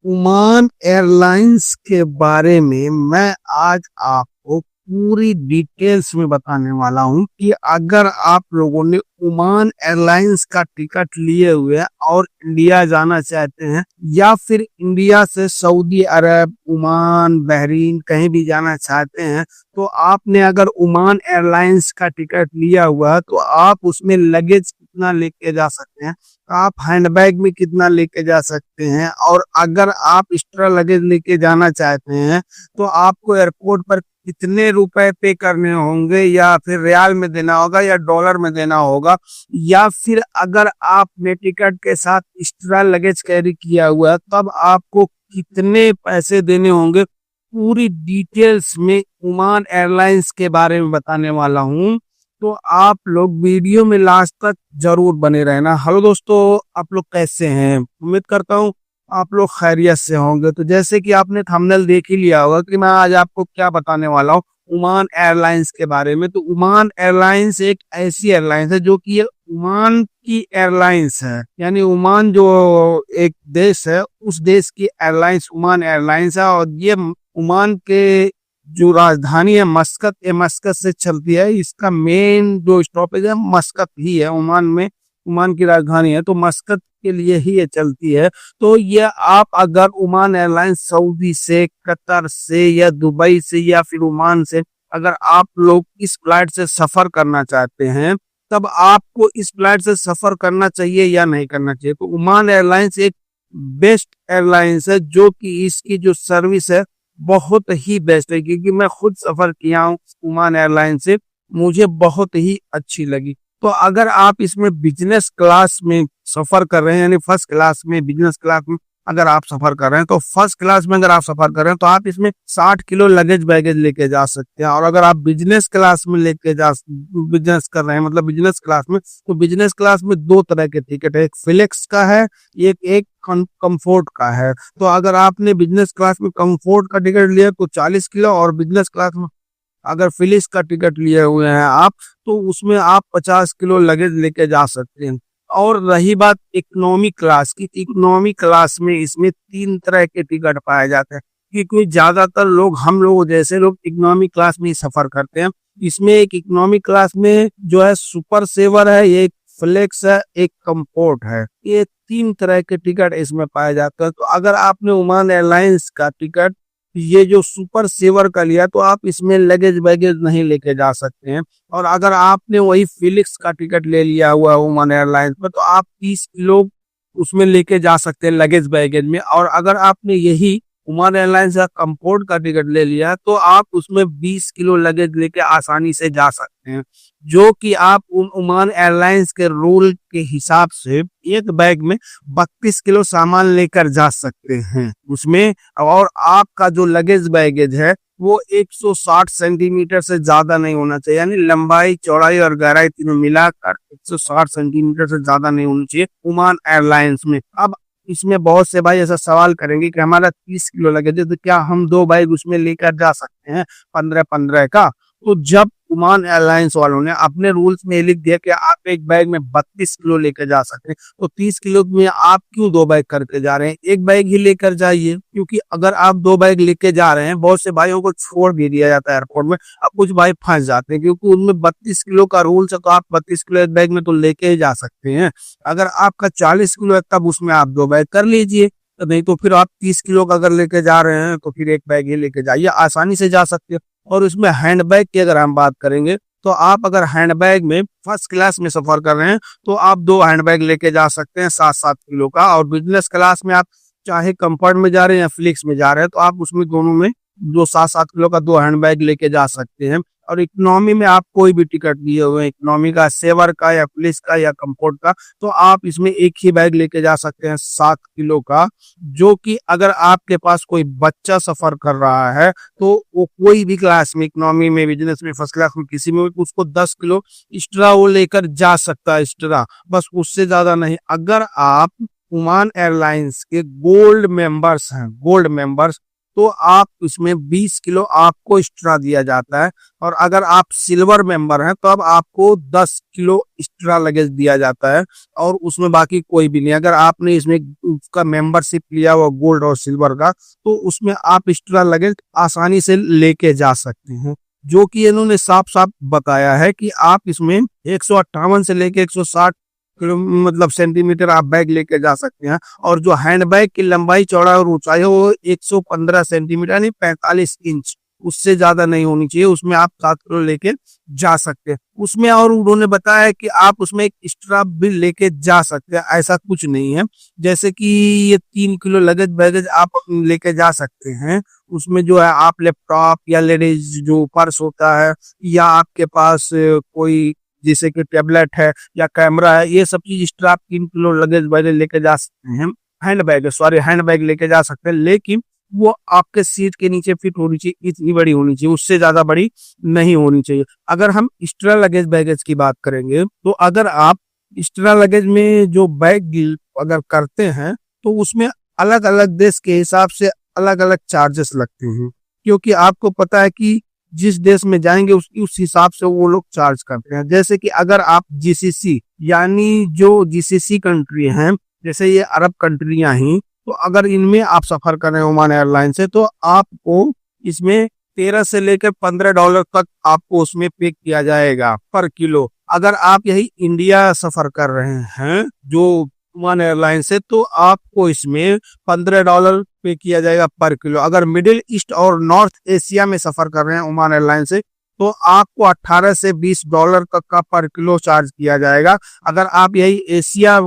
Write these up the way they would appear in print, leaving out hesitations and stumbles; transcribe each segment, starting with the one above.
Oman airlines के बारे में मैं आज आपको पूरी डिटेल्स में बताने वाला हूं कि अगर आप लोगों ने ओमान एयरलाइंस का टिकट लिए हुए हैं और इंडिया जाना चाहते हैं या फिर इंडिया से सऊदी अरब, ओमान, बहरीन कहीं भी जाना चाहते हैं, तो आपने अगर ओमान एयरलाइंस का टिकट लिया हुआ है तो आप उसमें लगेज कितना लेके जा सकते हैं, आप हैंडबैग में कितना लेके जा सकते हैं, और अगर आप एक्स्ट्रा लगेज लेके जाना चाहते हैं तो आपको एयरपोर्ट पर कितने रुपए पे करने होंगे, या फिर रियाल में देना होगा या डॉलर में देना होगा, या फिर अगर आपने टिकट के साथ एक्स्ट्रा लगेज कैरी किया हुआ है तब आपको कितने पैसे देने होंगे, पूरी डिटेल्स में ओमान एयरलाइंस के बारे में बताने वाला हूं। तो आप लोग वीडियो में लास्ट तक जरूर बने रहना। हेलो दोस्तों, आप लोग कैसे हैं? उम्मीद करता हूँ आप लोग खैरियत से होंगे। तो जैसे कि आपने थंबनेल देख ही लिया होगा कि मैं आज आपको क्या बताने वाला हूँ ओमान एयरलाइंस के बारे में। तो ओमान एयरलाइंस एक ऐसी एयरलाइंस है जो कि ये ओमान की एयरलाइंस है, यानी ओमान जो एक देश है उस देश की एयरलाइंस ओमान एयरलाइंस है। और ये ओमान के जो राजधानी है मस्कत, ये मस्कत से चलती है। इसका मेन जो स्टॉपेज है मस्कत ही है। ओमान में ओमान की राजधानी है तो मस्कत के लिए ही ये चलती है। तो ये आप अगर ओमान एयरलाइंस सऊदी से, कतर से या दुबई से या फिर ओमान से अगर आप लोग इस फ्लाइट से सफर करना चाहते हैं तब आपको इस फ्लाइट से सफर करना चाहिए या नहीं करना चाहिए। तो ओमान एयरलाइंस एक बेस्ट एयरलाइंस है जो कि इसकी जो सर्विस है बहुत ही बेस्ट है, क्योंकि मैं खुद सफर किया हूँ ओमान एयरलाइन से, मुझे बहुत ही अच्छी लगी। तो अगर आप इसमें बिजनेस क्लास में सफर कर रहे हैं, यानी फर्स्ट क्लास में, बिजनेस क्लास में अगर आप सफर कर रहे हैं, तो फर्स्ट क्लास में अगर आप सफर कर रहे हैं तो आप इसमें 60 किलो लगेज बैगेज लेके जा सकते हैं। और अगर आप बिजनेस क्लास में बिजनेस कर रहे हैं, मतलब बिजनेस क्लास में, तो बिजनेस क्लास में दो तरह के टिकट है, एक फ्लेक्स का है, एक एक कंफोर्ट का है। तो अगर आपने बिजनेस क्लास में कंफोर्ट का टिकट लिया तो 40 किलो, और बिजनेस क्लास में अगर फिलिस का टिकट लिए हुए हैं आप तो उसमें आप 50 किलो लगेज लेके जा सकते हैं। और रही बात इकोनॉमी क्लास की, इकोनॉमी क्लास में इसमें तीन तरह के टिकट पाए जाते हैं, क्योंकि ज्यादातर लोग, हम लोग जैसे लोग इकोनॉमी क्लास में ही सफर करते हैं। इसमें एक इकोनॉमी क्लास में जो है सुपर सेवर है, एक फ्लेक्स है, एक कंफोर्ट है। ये तीन तरह के टिकट इसमें पाए जाते हैं। तो अगर आपने ओमान एयरलाइंस का टिकट ये जो सुपर सेवर का लिया तो आप इसमें लगेज बैगेज नहीं लेके जा सकते हैं। और अगर आपने वही फिलिक्स का टिकट ले लिया हुआ ओमान एयरलाइंस पर तो आप 30 किलो उसमें लेके जा सकते हैं लगेज बैगेज में। और अगर आपने यही ओमान एयरलाइंस का कंफोर्ट का टिकट ले लिया तो आप उसमें 20 किलो लगेज लेके आसानी से जा सकते हैं, जो कि आप ओमान एयरलाइंस के रूल के हिसाब से एक बैग में 32 किलो सामान लेकर जा सकते हैं उसमें। और आपका जो लगेज बैगेज है वो 160 सेंटीमीटर से ज्यादा नहीं होना चाहिए, यानी लंबाई, चौड़ाई और गहराई तीनों मिलाकर 160 सेंटीमीटर से ज्यादा नहीं होनी चाहिए ओमान एयरलाइंस में। अब इसमें बहुत से भाई ऐसा सवाल करेंगे कि हमारा 30 किलो लगेज है तो क्या हम दो बैग उसमें लेकर जा सकते हैं 15-15 का? तो जब ओमान एयरलाइंस वालों ने अपने रूल्स में लिख दिया कि आप एक बैग में 32 किलो लेकर जा सकते हैं, तो 30 किलो में आप क्यों दो बैग करके जा रहे हैं? एक बैग ही लेकर जाइए, क्योंकि अगर आप दो बैग लेके जा रहे हैं, बहुत से भाइयों को छोड़ भी दिया जाता है एयरपोर्ट में। अब कुछ भाई फंस जाते हैं क्योंकि उनमें 32 किलो का रूल्स है, तो आप 32 किलो एक बैग में तो लेके ही जा सकते हैं। अगर आपका 40 किलो है तब उसमें आप दो बैग कर लीजिए, नहीं तो फिर आप 30 किलो का अगर लेके जा रहे हैं तो फिर एक बैग ही लेके जाइए, आसानी से जा सकते हैं। और उसमें हैंडबैग की अगर हम बात करेंगे तो आप अगर हैंडबैग में फर्स्ट क्लास में सफर कर रहे हैं तो आप दो हैंडबैग लेके जा सकते हैं 7-7 किलो का। और बिजनेस क्लास में आप चाहे कंफर्ट में जा रहे हैं या फ्लिक्स में जा रहे हैं तो आप उसमें दोनों में जो 7-7 किलो का दो हैंडबैग लेके जा सकते हैं। और इकोनॉमी में आप कोई भी टिकट लिए हुए हैं, इकोनॉमी का, सेवर का या पुलिस का या कंफर्ट का, तो आप इसमें एक ही बैग लेके जा सकते हैं 7 किलो का। जो कि अगर आपके पास कोई बच्चा सफर कर रहा है तो वो कोई भी क्लास में, इकोनॉमी में, बिजनेस में, फर्स्ट क्लास में, किसी में भी उसको 10 किलो एक्स्ट्रा वो लेकर जा सकता है एक्स्ट्रा, बस उससे ज्यादा नहीं। अगर आप ओमान एयरलाइंस के गोल्ड मेंबर्स हैं, गोल्ड मेंबर्स, तो आप उसमें 20 किलो आपको एक्स्ट्रा दिया जाता है। और अगर आप सिल्वर मेंबर हैं तो अब आपको 10 किलो एक्स्ट्रा लगेज दिया जाता है, और उसमें बाकी कोई भी नहीं। अगर आपने इसमें उसका मेंबरशिप लिया हुआ गोल्ड और सिल्वर का, तो उसमें आप एक्स्ट्रा लगेज आसानी से लेके जा सकते हैं। जो कि इन्होंने साफ साफ बताया है कि आप इसमें 158 से लेके 160 किलो मतलब सेंटीमीटर आप बैग लेके जा सकते हैं। और जो हैंड बैग की लंबाई चौड़ा और ऊंचाई है वो 115 सेंटीमीटर यानी 45 इंच, उससे ज्यादा नहीं होनी चाहिए। उसमें आप 7 किलो लेके जा सकते हैं उसमें। और उन्होंने बताया कि आप उसमें एक एक्स्ट्रा भी लेके जा सकते हैं, ऐसा कुछ नहीं है। जैसे कि ये 3 किलो लगेज बैगेज आप लेके जा सकते हैं। उसमें जो है आप लैपटॉप या लेडीज जो पर्स होता है, या आपके पास कोई जैसे कि टेबलेट है या कैमरा है, ये सब चीज एक्स्ट्रा आप 3 किलो लगेज बैगेज लेके जा सकते हैं। हैंड बैग लेके जा सकते हैं, लेकिन वो आपके सीट के नीचे फिट होनी चाहिए, इतनी बड़ी होनी चाहिए, उससे ज्यादा बड़ी नहीं होनी चाहिए। अगर हम एक्स्ट्रा लगेज बैगेज की बात करेंगे, तो अगर आप एक्स्ट्रा लगेज में जो बैग अगर करते हैं, तो उसमें अलग अलग देश के हिसाब से अलग अलग चार्जेस लगते हैं। क्योंकि आपको पता है कि जिस देश में जाएंगे उस हिसाब से वो लोग चार्ज करते हैं। जैसे कि अगर आप जीसीसी यानी जो जीसीसी कंट्री हैं, जैसे ये अरब कंट्रियां ही, तो अगर इनमें आप सफर कर रहे हैं ओमान एयरलाइन से, तो आपको इसमें 13 से लेकर $15 तक आपको उसमें पे किया जाएगा पर किलो। अगर आप यही इंडिया सफर कर रहे हैं जो ओमान एयरलाइन से, तो आपको इसमें $15 पे किया जाएगा पर किलो। अगर मिडिल ईस्ट और नॉर्थ एशिया में सफर कर रहे हैं ओमान एयरलाइन से, तो आपको 18 से $20 तक का पर किलो चार्ज किया जाएगा। अगर आप यही एशिया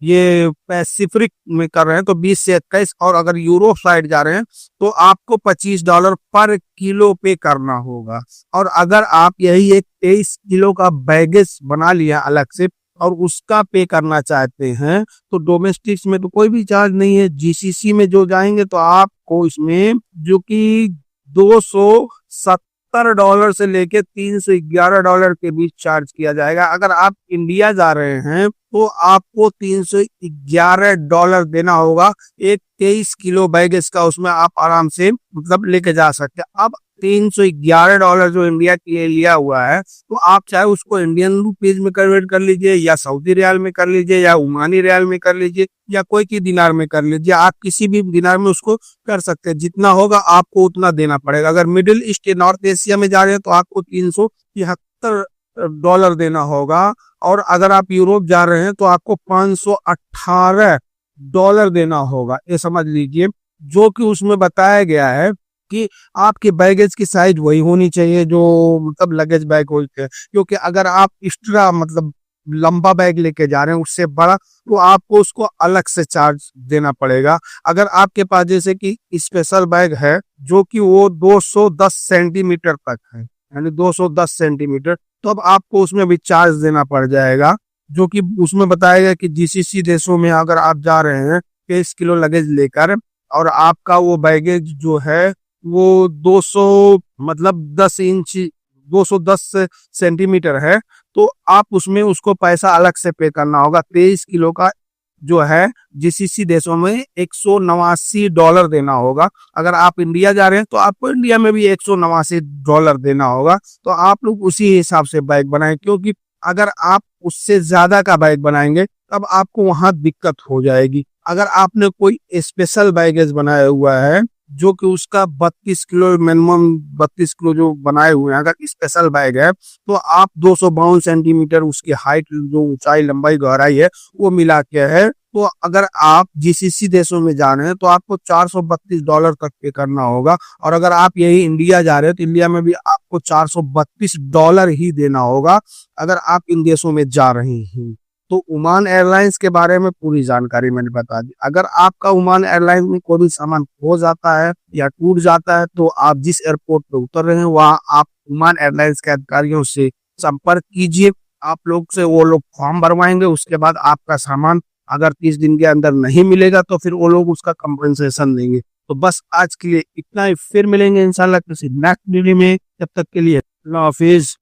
ये पैसिफिक में कर रहे हैं तो 20 से 21, और अगर यूरोप साइड जा रहे हैं तो आपको $25 पर किलो पे करना होगा। और अगर आप यही एक 23 किलो का बैगेज बना लिया अलग से और उसका पे करना चाहते हैं, तो डोमेस्टिक्स में तो कोई भी चार्ज नहीं है। जीसीसी में जो जाएंगे तो आपको इसमें जो कि $270 से लेके $311 के बीच चार्ज किया जाएगा। अगर आप इंडिया जा रहे हैं तो आपको $311 देना होगा एक 23 किलो बैगेज का। उसमें आप आराम से मतलब लेके जा सकते हैं। अब $311 जो इंडिया के लिए लिया हुआ है, तो आप चाहे उसको इंडियन रुपीज में कन्वर्ट कर लीजिए, या सऊदी रियाल में कर लीजिए, या ओमानी रियाल में कर लीजिए, या कोई की दिनार में कर लीजिए। आप किसी भी दिनार में उसको कर सकते हैं। जितना होगा आपको उतना देना पड़ेगा। अगर मिडिल ईस्ट या नॉर्थ एशिया में जा रहे हैं तो आपको $373 देना होगा। और अगर आप यूरोप जा रहे हैं तो आपको $518 देना होगा। ये समझ लीजिए। जो कि उसमें बताया गया है कि आपके बैगेज की साइज वही होनी चाहिए जो मतलब लगेज बैग होते हैं। क्योंकि अगर आप एक्स्ट्रा मतलब लंबा बैग लेके जा रहे हैं उससे बड़ा, तो आपको उसको अलग से चार्ज देना पड़ेगा। अगर आपके पास जैसे कि स्पेशल बैग है जो कि वो 210 सेंटीमीटर तक है, यानी 210 सेंटीमीटर, तो अब आपको उसमें भी चार्ज देना पड़ जाएगा। जो कि उसमें बताएगा कि जीसीसी देशों में अगर आप जा रहे हैं 23 किलो लगेज लेकर, और आपका वो बैगेज जो है वो 200 मतलब 210 सेंटीमीटर है, तो आप उसमें उसको पैसा अलग से पे करना होगा। 23 किलो का जो है जीसीसी देशों में $189 देना होगा। अगर आप इंडिया जा रहे हैं तो आपको इंडिया में भी $189 देना होगा। तो आप लोग उसी हिसाब से बाइक बनाएं, क्योंकि अगर आप उससे ज्यादा का बाइक बनाएंगे तब आपको वहां दिक्कत हो जाएगी। अगर आपने कोई स्पेशल बैगेज बनाया हुआ है जो कि उसका 32 किलो मिनिमम 32 किलो जो बनाए हुए हैं, अगर स्पेशल बैग है, तो आप 252 सेंटीमीटर उसकी हाइट जो ऊंचाई लंबाई गहराई है वो मिला के है। तो अगर आप जीसीसी देशों में जा रहे हैं तो आपको $432 तक पे करना होगा। और अगर आप यही इंडिया जा रहे हैं तो इंडिया में भी आपको $432 ही देना होगा अगर आप इन देशों में जा रहे हैं। तो ओमान एयरलाइंस के बारे में पूरी जानकारी मैंने बता दी। अगर आपका ओमान एयरलाइंस में कोई भी सामान खो जाता है या टूट जाता है, तो आप जिस एयरपोर्ट पे उतर रहे हैं वहां आप ओमान एयरलाइंस के अधिकारियों से संपर्क कीजिए। आप लोग से वो लोग फॉर्म भरवाएंगे। उसके बाद आपका सामान अगर 30 दिन के अंदर नहीं मिलेगा तो फिर वो लोग उसका कंपनसेशन देंगे। तो बस आज के लिए इतना ही। फिर मिलेंगे इंशाल्लाह किसी नेक्स्ट वीडियो में। तब तक के लिए अल्लाह हाफिज।